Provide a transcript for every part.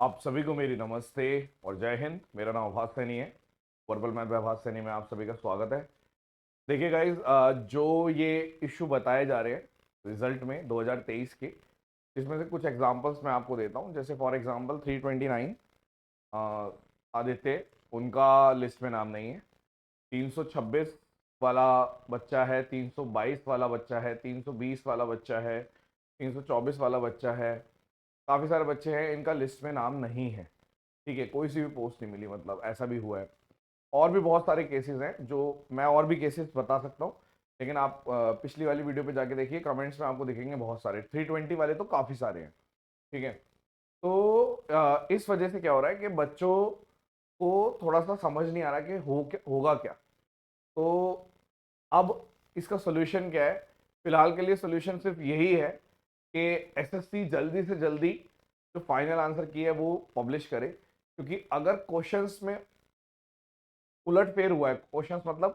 आप सभी को मेरी नमस्ते और जय हिंद। मेरा नाम आभास सैनी है। वर्बल मैथ बाय आभास सैनी में आप सभी का स्वागत है। देखिए गाइस, जो ये इशू बताए जा रहे हैं रिजल्ट में 2023 के, इसमें से कुछ एग्जांपल्स मैं आपको देता हूँ। जैसे फॉर एग्जांपल 329 आदित्य, उनका लिस्ट में नाम नहीं है। 326 वाला बच्चा है, 322 वाला बच्चा है, 320 वाला बच्चा है, 324 वाला बच्चा है। काफ़ी सारे बच्चे हैं, इनका लिस्ट में नाम नहीं है। ठीक है, कोई सी भी पोस्ट नहीं मिली, मतलब ऐसा भी हुआ है। और भी बहुत सारे केसेस हैं जो मैं और भी केसेस बता सकता हूँ, लेकिन आप पिछली वाली वीडियो पे जाके देखिए, कमेंट्स में आपको दिखेंगे बहुत सारे। 320 वाले तो काफ़ी सारे हैं। ठीक है, तो इस वजह से क्या हो रहा है कि बच्चों को थोड़ा सा समझ नहीं आ रहा कि होगा क्या। तो अब इसका सोल्यूशन क्या है? फिलहाल के लिए सोल्यूशन सिर्फ यही है कि एसएससी जल्दी से जल्दी जो फाइनल आंसर की है वो पब्लिश करे। क्योंकि अगर क्वेश्चंस में उलट फेर हुआ है, क्वेश्चंस मतलब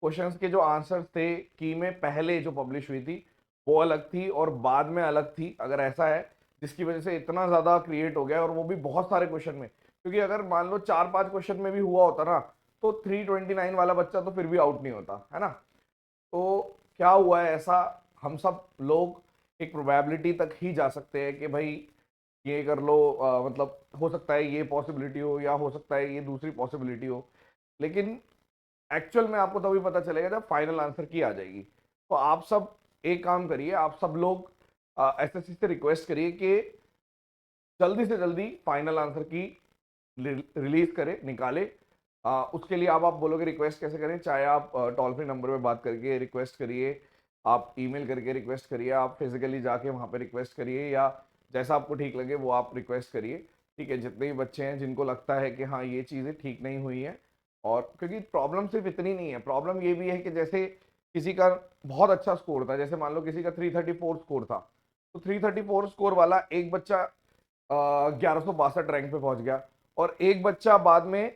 क्वेश्चंस के जो आंसर्स थे की में पहले जो पब्लिश हुई थी वो अलग थी और बाद में अलग थी, अगर ऐसा है जिसकी वजह से इतना ज्यादा क्रिएट हो गया, और वो भी बहुत सारे क्वेश्चन में। क्योंकि अगर मान लो 4-5 क्वेश्चन में भी हुआ होता ना, तो 329 वाला बच्चा तो फिर भी आउट नहीं होता है ना। तो क्या हुआ है ऐसा, हम सब लोग एक प्रोबेबिलिटी तक ही जा सकते हैं कि भाई ये कर लो, मतलब हो सकता है ये पॉसिबिलिटी हो या हो सकता है ये दूसरी पॉसिबिलिटी हो। लेकिन एक्चुअल में आपको तभी पता चलेगा जब फाइनल आंसर की आ जाएगी। तो आप सब एक काम करिए, आप सब लोग एसएससी से रिक्वेस्ट करिए कि जल्दी से जल्दी फाइनल आंसर की रिलीज करे, निकाले। उसके लिए आप बोलोगे रिक्वेस्ट कैसे करें, चाहे आप टोल फ्री नंबर पे बात करके रिक्वेस्ट करिए, आप ईमेल करके रिक्वेस्ट करिए, आप फिजिकली जाके वहां पे रिक्वेस्ट करिए, या जैसा आपको ठीक लगे वो आप रिक्वेस्ट करिए। ठीक है, जितने भी बच्चे हैं जिनको लगता है कि हाँ ये चीज़ें ठीक नहीं हुई है, और क्योंकि प्रॉब्लम सिर्फ इतनी नहीं है, प्रॉब्लम ये भी है कि जैसे किसी का बहुत अच्छा स्कोर था, जैसे मान लो किसी का 334 स्कोर था, तो 334 स्कोर वाला एक बच्चा 1162 रैंक पे पहुंच गया, और एक बच्चा बाद में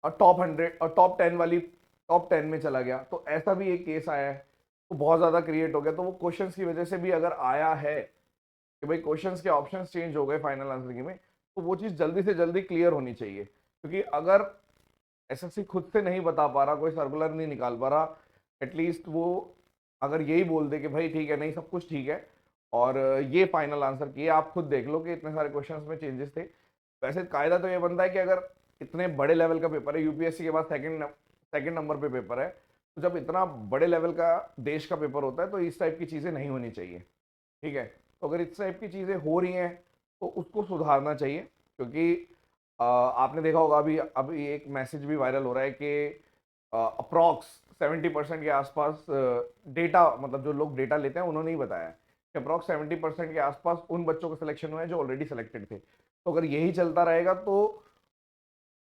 टॉप 100 और टॉप 10 वाली टॉप 10 में चला गया। तो ऐसा भी एक केस आया है, तो बहुत ज्यादा क्रिएट हो गया। तो वो क्वेश्चंस की वजह से भी अगर आया है कि भाई क्वेश्चंस के ऑप्शंस चेंज हो गए फाइनल आंसर की में, तो वो चीज जल्दी से जल्दी क्लियर होनी चाहिए। क्योंकि अगर एसएससी खुद से नहीं बता पा रहा, कोई सर्कुलर नहीं निकाल पा रहा, एटलीस्ट वो अगर यही बोल दे कि भाई ठीक है, नहीं सब कुछ ठीक है और ये फाइनल आंसर किए, आप खुद देख लो कि इतने सारे क्वेश्चंस में चेंजेस थे। वैसे कायदा तो ये बनता है कि अगर इतने बड़े लेवल का पेपर है, यूपीएससी के बाद सेकंड नंबर पे पेपर है, तो जब इतना बड़े लेवल का देश का पेपर होता है तो इस टाइप की चीज़ें नहीं होनी चाहिए। ठीक है, तो अगर इस टाइप की चीज़ें हो रही हैं तो उसको सुधारना चाहिए। क्योंकि आपने देखा होगा अभी अभी एक मैसेज भी वायरल हो रहा है कि अप्रॉक्स 70% के आसपास डेटा, मतलब जो लोग डेटा लेते हैं उन्होंने ही बताया है कि अप्रॉक्स 70% के आसपास उन बच्चों का सिलेक्शन हुआ है जो ऑलरेडी सिलेक्टेड थे। तो अगर यही चलता रहेगा तो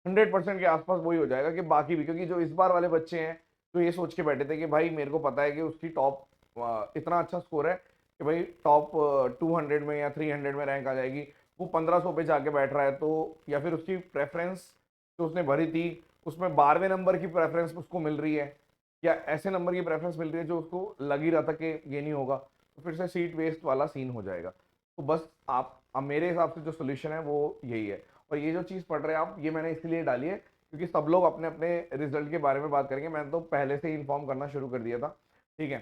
100% के आसपास वही हो जाएगा कि बाकी भी, क्योंकि जो इस बार वाले बच्चे हैं जो ये सोच के बैठे थे कि भाई मेरे को पता है कि उसकी टॉप इतना अच्छा स्कोर है कि भाई टॉप 200 में या 300 में रैंक आ जाएगी, वो 1500 पे जाके बैठ रहा है। तो या फिर उसकी प्रेफरेंस जो उसने भरी थी उसमें 12वें नंबर की प्रेफरेंस उसको मिल रही है, या ऐसे नंबर की प्रेफरेंस मिल रही है जो उसको लग ही रहा था कि ये नहीं होगा, तो फिर से सीट वेस्ट वाला सीन हो जाएगा। तो बस आप, अब मेरे हिसाब से जो सोल्यूशन है वो यही है। और ये जो चीज़ पढ़ रहे हैं आप, ये मैंने इसलिए डाली है क्योंकि सब लोग अपने अपने रिजल्ट के बारे में बात करेंगे, मैंने तो पहले से ही इन्फॉर्म करना शुरू कर दिया था। ठीक है,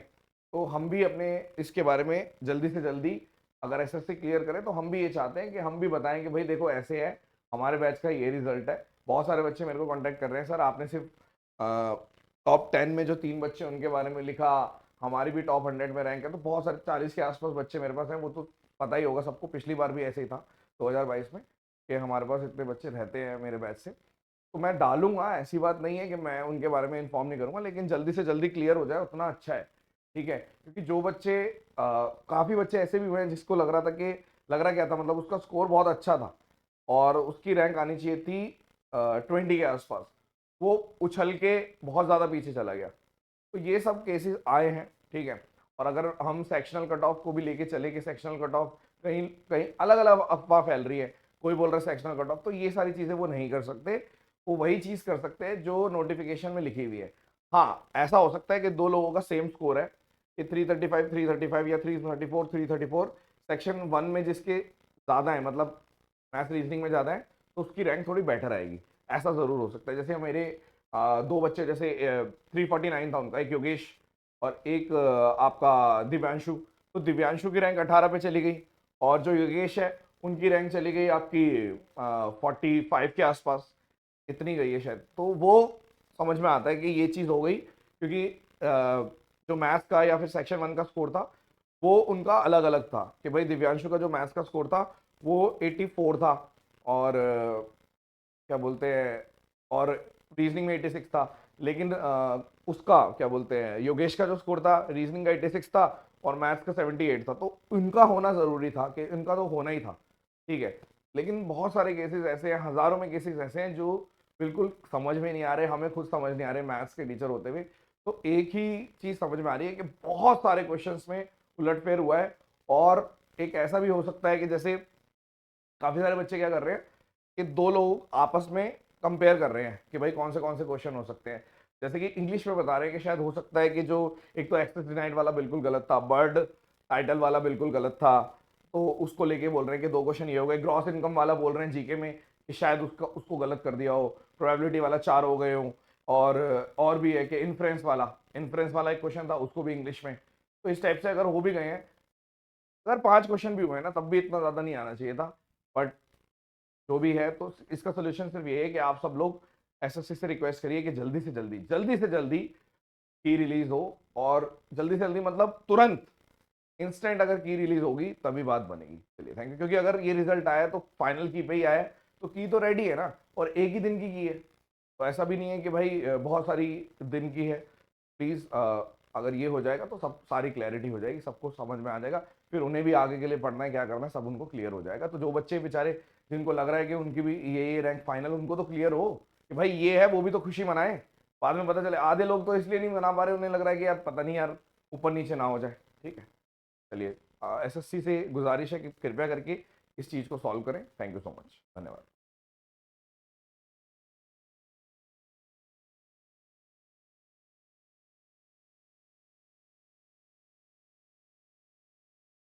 तो हम भी अपने इसके बारे में जल्दी से जल्दी अगर एसएससी क्लियर करें तो हम भी ये चाहते हैं कि हम भी बताएं कि भाई देखो ऐसे है, हमारे बैच का ये रिजल्ट है। बहुत सारे बच्चे मेरे को कांटेक्ट कर रहे हैं, सर आपने सिर्फ टॉप 10 में जो 3 बच्चे उनके बारे में लिखा, हमारी भी टॉप 100 में रैंक है। तो बहुत सारे 40 के आसपास बच्चे मेरे पास हैं, वो तो पता ही होगा सबको, पिछली बार भी ऐसे ही था 2022 में कि हमारे पास इतने बच्चे रहते हैं मेरे बैच से। तो मैं डालूंगा, ऐसी बात नहीं है कि मैं उनके बारे में इन्फॉर्म नहीं करूंगा, लेकिन जल्दी से जल्दी क्लियर हो जाए उतना अच्छा है। ठीक है, क्योंकि जो बच्चे काफ़ी बच्चे ऐसे भी हुए हैं जिसको लग रहा था कि, लग रहा क्या था, मतलब उसका स्कोर बहुत अच्छा था और उसकी रैंक आनी चाहिए थी 20 के आसपास, वो उछल के बहुत ज़्यादा पीछे चला गया। तो ये सब केसेस आए हैं। ठीक है, और अगर हम सेक्शनल कट ऑफ को भी लेके चले कि सेक्शनल कट ऑफ कहीं कहीं अलग अलग अफवाह फैल रही है, कोई बोल रहा है सेक्शनल कट ऑफ, तो ये सारी चीज़ें वो नहीं कर सकते। वो वही चीज़ कर सकते हैं जो नोटिफिकेशन में लिखी हुई है। हाँ, ऐसा हो सकता है कि दो लोगों का सेम स्कोर है कि 335 335 या 334 334, सेक्शन 1 में जिसके ज़्यादा है, मतलब मैथ्स रीजनिंग में ज़्यादा है तो उसकी रैंक थोड़ी बेटर आएगी, ऐसा ज़रूर हो सकता है। जैसे मेरे दो बच्चे, जैसे 349 था उनका, एक योगेश और एक आपका दिव्यांशु। तो दिव्यांशु की रैंक 18 पे चली गई और जो योगेश है उनकी रैंक चली गई आपकी 45 के आसपास, इतनी गई है शायद। तो वो समझ में आता है कि ये चीज़ हो गई क्योंकि जो मैथ्स का या फिर सेक्शन 1 का स्कोर था वो उनका अलग अलग था, कि भाई दिव्यांशु का जो मैथ्स का स्कोर था वो 84 था और क्या बोलते हैं, और रीजनिंग में 86 था। लेकिन उसका क्या बोलते हैं, योगेश का जो स्कोर था रीजनिंग का 86 था और मैथ्स का 78 था। तो इनका होना ज़रूरी था, कि इनका तो होना ही था, ठीक है। लेकिन बहुत सारे केसेस ऐसे हैं, हज़ारों में केसेस ऐसे हैं जो बिल्कुल समझ में नहीं आ रहे, हमें खुद समझ नहीं आ रहे मैथ्स के टीचर होते हुए। तो एक ही चीज़ समझ में आ रही है कि बहुत सारे क्वेश्चंस में उलटफेर हुआ है। और एक ऐसा भी हो सकता है कि जैसे काफ़ी सारे बच्चे क्या कर रहे हैं कि दो लोग आपस में कंपेयर कर रहे हैं कि भाई कौन से क्वेश्चन हो सकते हैं। जैसे कि इंग्लिश में बता रहे हैं कि शायद हो सकता है कि जो एक तो एक्सेस डिनाइड वाला बिल्कुल गलत था, बर्ड टाइटल वाला बिल्कुल गलत था, तो उसको लेके बोल रहे हैं कि दो क्वेश्चन ये हो गए। ग्रॉस इनकम वाला बोल रहे हैं जीके में कि शायद उसको गलत कर दिया हो। प्रोबेबिलिटी वाला 4 हो गए हो। और भी है कि इन्फ्रेंस वाला एक क्वेश्चन था, उसको भी इंग्लिश में। तो इस टाइप से अगर हो भी गए हैं, अगर 5 क्वेश्चन भी हुए ना तब भी इतना ज़्यादा नहीं आना चाहिए था। बट जो भी है, तो इसका सोल्यूशन सिर्फ ये है कि आप सब लोग एसएससी से रिक्वेस्ट करिए कि जल्दी से जल्दी की रिलीज हो। और जल्दी से जल्दी मतलब तुरंत, इंस्टेंट अगर की रिलीज होगी तभी बात बनेगी। चलिए थैंक यू। क्योंकि अगर ये रिजल्ट आया तो फाइनल की पे ही आया, तो की तो रेडी है ना, और एक ही दिन की है। तो ऐसा भी नहीं है कि भाई बहुत सारी दिन की है। प्लीज़ अगर ये हो जाएगा तो सब सारी क्लैरिटी हो जाएगी, सबको समझ में आ जाएगा। फिर उन्हें भी आगे के लिए पढ़ना है, क्या करना है, सब उनको क्लियर हो जाएगा। तो जो बच्चे बेचारे जिनको लग रहा है कि उनकी भी ये रैंक फाइनल, उनको तो क्लियर हो कि भाई ये है, वो भी तो खुशी मनाए। बाद में पता चले आधे लोग तो इसलिए नहीं मना पा रहे, उन्हें लग रहा है कि यार पता नहीं यार ऊपर नीचे ना हो जाए। ठीक है, चलिए एसएससी से गुजारिश है कि कृपया करके इस चीज़ को सॉल्व करें। थैंक यू सो मच, धन्यवाद।